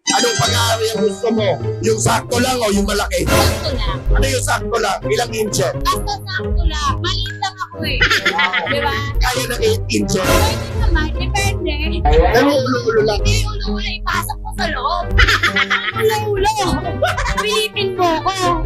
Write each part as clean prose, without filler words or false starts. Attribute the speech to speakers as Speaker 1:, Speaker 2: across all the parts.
Speaker 1: Anong pag-aari ang gusto mo? Yung sakto lang o yung malaki?
Speaker 2: Sakto lang.
Speaker 1: Ano yung sakto lang? Ilang inches?
Speaker 2: Basta sakto lang. Maliit lang ako eh. Diba?
Speaker 1: Kaya ng 8 inches.
Speaker 2: Pwede naman, depende.
Speaker 1: Pero ulo-ulo lang.
Speaker 2: Hindi ulo-ulo, ipasok mo sa loob. Ulo-ulo. Pilitin mo ko.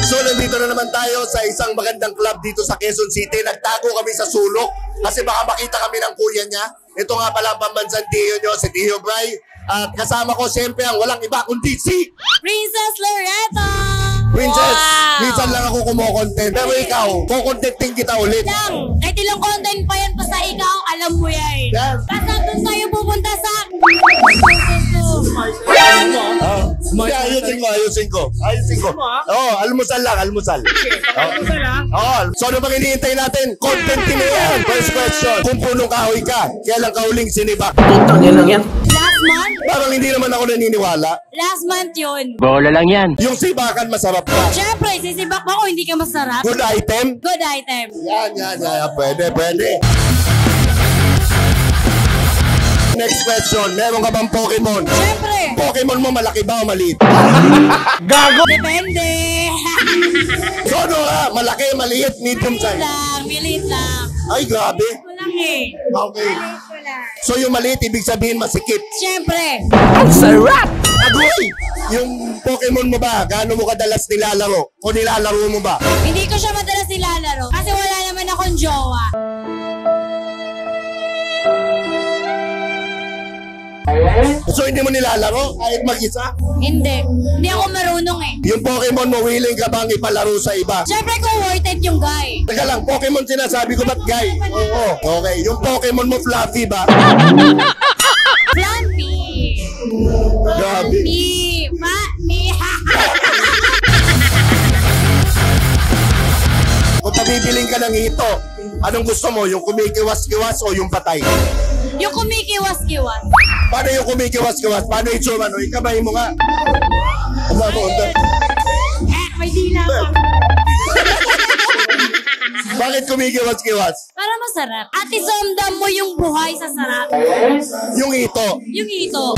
Speaker 1: So nandito na naman tayo sa isang magandang club dito sa Quezon City. Nagtago kami sa sulok kasi baka makita kami ng kuya niya. Ito nga pala ang pambansang tiyo nyo, si Tio Bray. At kasama ko siyempre ang walang iba kundi si
Speaker 2: Princess Loretta!
Speaker 1: Princess.
Speaker 2: Wow!
Speaker 1: Minsan lang ako kumokontent. Pero ikaw, kukontentin kita ulit.
Speaker 2: Lang! Kahit ilang content pa yan, basta ikaw, alam mo yan.
Speaker 1: Yes.
Speaker 2: Basta doon tayo pupunta sa...
Speaker 1: Ayusin ko. Almusal lang, almusal. So ano bang iniintay natin? Content din yan. First question, kung punong kahoy ka, kailan ka huling sinibak?
Speaker 2: Last month?
Speaker 1: Parang hindi naman ako naniniwala.
Speaker 2: Last month yun.
Speaker 3: Bola lang yan.
Speaker 1: Yung sibakan masarap ka.
Speaker 2: Siyempre, sisibak mo kung hindi ka masarap.
Speaker 1: Good item?
Speaker 2: Good item.
Speaker 1: Yan. Pwede. Next question, meron ka bang Pokemon?
Speaker 2: Siyempre.
Speaker 1: Pokemon mo malaki ba o maliit?
Speaker 2: Depende.
Speaker 1: So ano ka? Malaki, maliit, medium size?
Speaker 2: Maliit lang.
Speaker 1: Ay, grabe.
Speaker 2: Walang eh.
Speaker 1: Okay. So yung maliit, ibig sabihin masikip.
Speaker 2: Siyempre.
Speaker 3: Ang sarap!
Speaker 1: Agoy! Yung Pokemon mo ba, gaano mo kadalas nilalaro? O nilalaro mo ba?
Speaker 2: Hindi ko siya madalas nilalaro kasi wala naman akong jowa.
Speaker 1: So hindi mo nilalaro kahit mag-isa?
Speaker 2: Hindi. Hindi ako marunong eh.
Speaker 1: Yung Pokemon mo, willing ka bang ipalaro sa iba?
Speaker 2: Siyempre kung worth it yung guy.
Speaker 1: Teka lang, Pokemon sinasabi ko ba't guy? Oo. Okay, yung Pokemon mo fluffy ba?
Speaker 2: Fluffy.
Speaker 1: Grabe. Kung pabibiling ka ng hito, anong gusto mo? Yung kumikiwas-kiwas o yung patay?
Speaker 2: Yung kumikiwas-kiwas.
Speaker 1: Paano yung kumikiwas-kiwas? Paano itsura? No? Ikamay mo nga.
Speaker 2: May dila ka.
Speaker 1: Bakit kumikiwas-kiwas?
Speaker 2: Para masarap. At isomdam mo yung buhay sa sarap.
Speaker 1: Yung hito.
Speaker 2: Yung ito.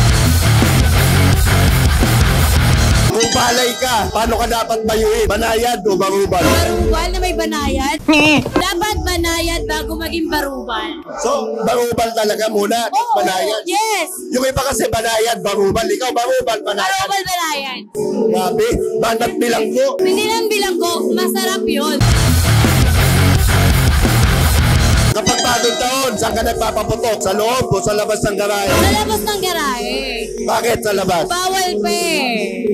Speaker 1: Kung palay ka, paano ka dapat bayuin? Banayad o barubal?
Speaker 2: Barubal na may banayad. Dapat banayad bago maging barubal.
Speaker 1: So, barubal talaga muna.
Speaker 2: Oo.
Speaker 1: Banayad.
Speaker 2: Yes.
Speaker 1: Yung iba kasi banayad, barubal. Ikaw barubal, banayad.
Speaker 2: Barubal banayad.
Speaker 1: Grabe, banat bilanggo.
Speaker 2: Hindi lang bilanggo, masarap yun.
Speaker 1: Kapag bagong taon, saan ka nagpapaputok? Sa loob o sa labas ng garahe?
Speaker 2: Sa labas ng garahe.
Speaker 1: Bakit sa labas?
Speaker 2: Bawal pa eh.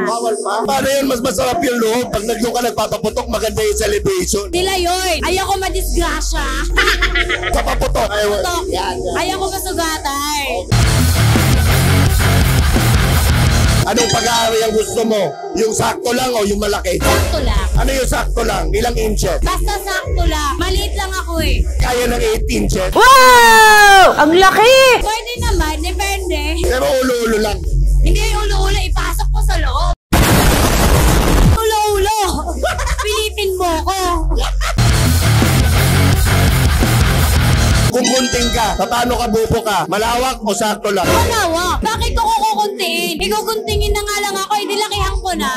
Speaker 1: Bawal pa? Paano yun? Mas masarap yung loob. Pag nagdoon ka nagpapaputok, maganda yung celebration.
Speaker 2: Sila yun. Ayoko madisgrasya.
Speaker 1: Sa paputok.
Speaker 2: Tok.
Speaker 1: Yan.
Speaker 2: Ayoko masugatan.
Speaker 1: Anong pag-aari ang gusto mo? Yung sakto lang o yung malaki?
Speaker 2: Sakto lang.
Speaker 1: Ano yung sakto lang? Ilang inches?
Speaker 2: Basta sakto lang. Maliit lang ako eh.
Speaker 1: Kaya ng 8 inches?
Speaker 3: Wow! Ang laki!
Speaker 2: Pwede naman, depende.
Speaker 1: Pero ulo-ulo lang.
Speaker 2: Hindi yung ulo-ulo, ipasok mo sa loob. Ulo-ulo. Pilitin mo ko.
Speaker 1: Kung gunting ka, paano ka bubo ka? Malawak o sakto lang?
Speaker 2: Malawa. Bakit ko kukuntiin? Ikukuntingin na nga lang ako, hindi lakihan ko na.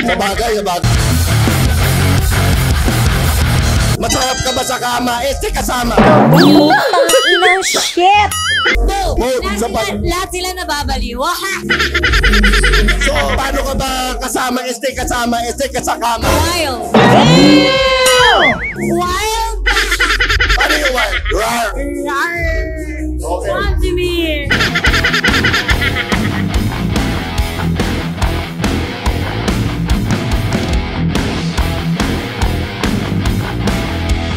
Speaker 1: Sa bagay. Masarap ka ba sa kama? Kasama.
Speaker 3: Inang shit!
Speaker 2: Go!
Speaker 1: Oh, isa pa.
Speaker 2: Lahat sila nababaliw.
Speaker 1: So, paano ka ba kasama? Kasama, kasakama.
Speaker 2: Wild. Wild.
Speaker 1: Paano yung wild? Rar.
Speaker 2: Rar.
Speaker 1: Okay.
Speaker 2: Want to be